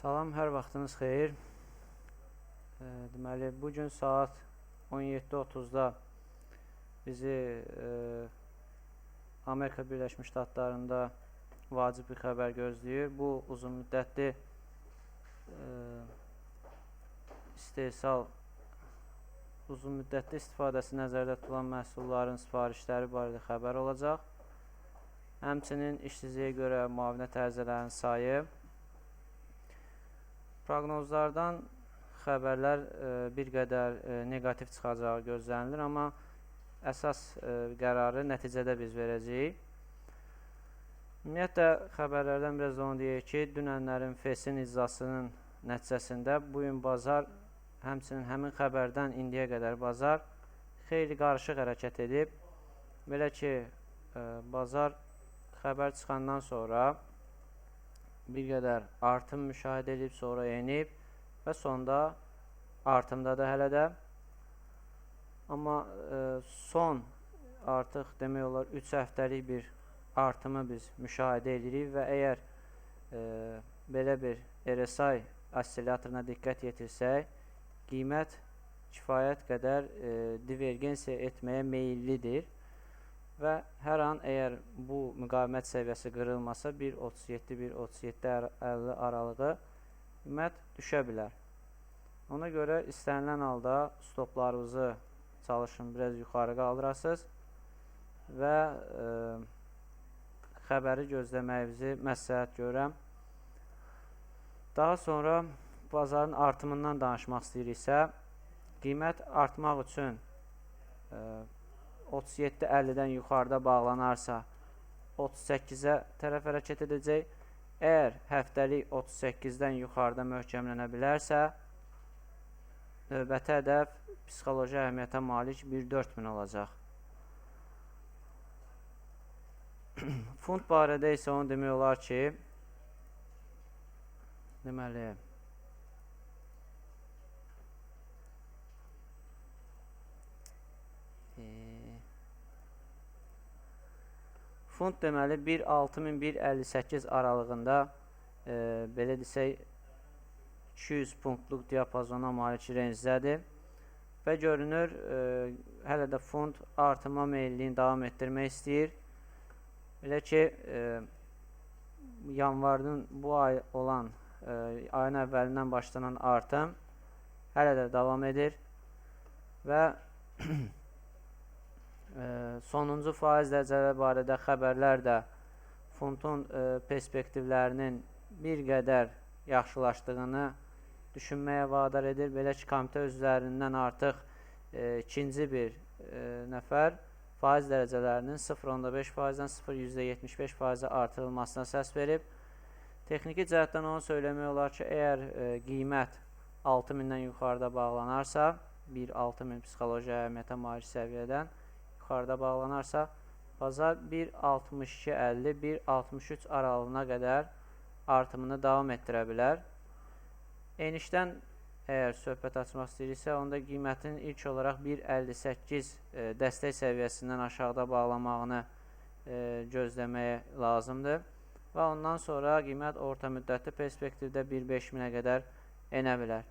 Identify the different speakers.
Speaker 1: Salam, hər vaxtınız xeyir. Deməli, bugün saat 17:30-da bizi Amerika Birləşmiş Ştatlarında vacib bir xəbər gözləyir. Bu, uzun müddətli istifadəsi nəzərdə tutulan məhsulların sifarişləri barədə xəbər olacaq. Həmçinin işsizliyə görə müavinət ərizələrinin sayı, proqnozlardan xəbərlər bir qədər negativ çıxacağı gözlənilir, amma əsas qərarı nəticədə biz verəcəyik. Ümumiyyətlə, xəbərlərdən biraz da onu deyək ki, dünənlərin FES-in iclasının nəticəsində bugün bazar, həmçinin həmin xəbərdən indiyə qədər bazar xeyli qarışıq hərəkət edib. Belə ki, bazar xəbər çıxandan sonra bir qədər artım müşahidə edib, sonra enib və sonda artımda da hələ də. Amma son artıq demək olar 3 həftəlik bir artımı biz müşahidə edirik və əgər belə bir RSI ossilyatoruna diqqət yetirsək, qiymət kifayət qədər divergensiya etməyə meyillidir və hər an əgər bu müqavimət səviyyəsi qırılmasa 1.37-1.37.50 aralığı qiymət düşə bilər. Ona görə istənilən halda stoplarınızı çalışın biraz yuxarı qaldırasınız və xəbəri gözləməyinizi məsləhət görürəm. Daha sonra bazarın artımından danışmaq istəyiriksə, qiymət artmaq üçün 37.50-dən yuxarıda bağlanarsa 38-ə tərəf hərəkət edəcək. Əgər həftəlik 38-dən yuxarıda möhkəmlənə bilərsə, növbəti hədəf psixoloji əhəmiyyətə malik 1.4000 olacaq. Fund barədə isə onu demək olar ki, deməli, fund deməli 1.6000-1.58 aralığında belə desək 200 punktluq diapazona malik rencdədir və görünür hələ də fund artıma meyilliyini davam etdirmək istəyir. Belə ki, yanvarın bu ay olan ayın əvvəlindən başlanan artım hələ də davam edir və sonuncu faiz dərəcələri barədə xəbərlər də fundun perspektivlərinin bir qədər yaxşılaşdığını düşünməyə vadar edir. Belə ki, komitə üzvlərindən artıq ikinci bir nəfər faiz dərəcələrinin 0.5%-dən 0.75%-ə artırılmasına səs verib. Texniki cəhətdən onu söyləmək olar ki, əgər qiymət 6000-dən yuxarıda bağlanarsa, 1.6000 psixoloji əhəmiyyətə malik səviyyədən yuxarıda bağlanarsa, bazar 1.62-50-1.63 aralığına qədər artımını davam etdirə bilər. Enişdən əgər söhbət açmaq istəyiriksə, onda qiymətin ilk olaraq 1.58 dəstək səviyyəsindən aşağıda bağlamağını gözləməyə lazımdır və ondan sonra qiymət orta müddətli perspektivdə 1.5000-ə qədər enə bilər.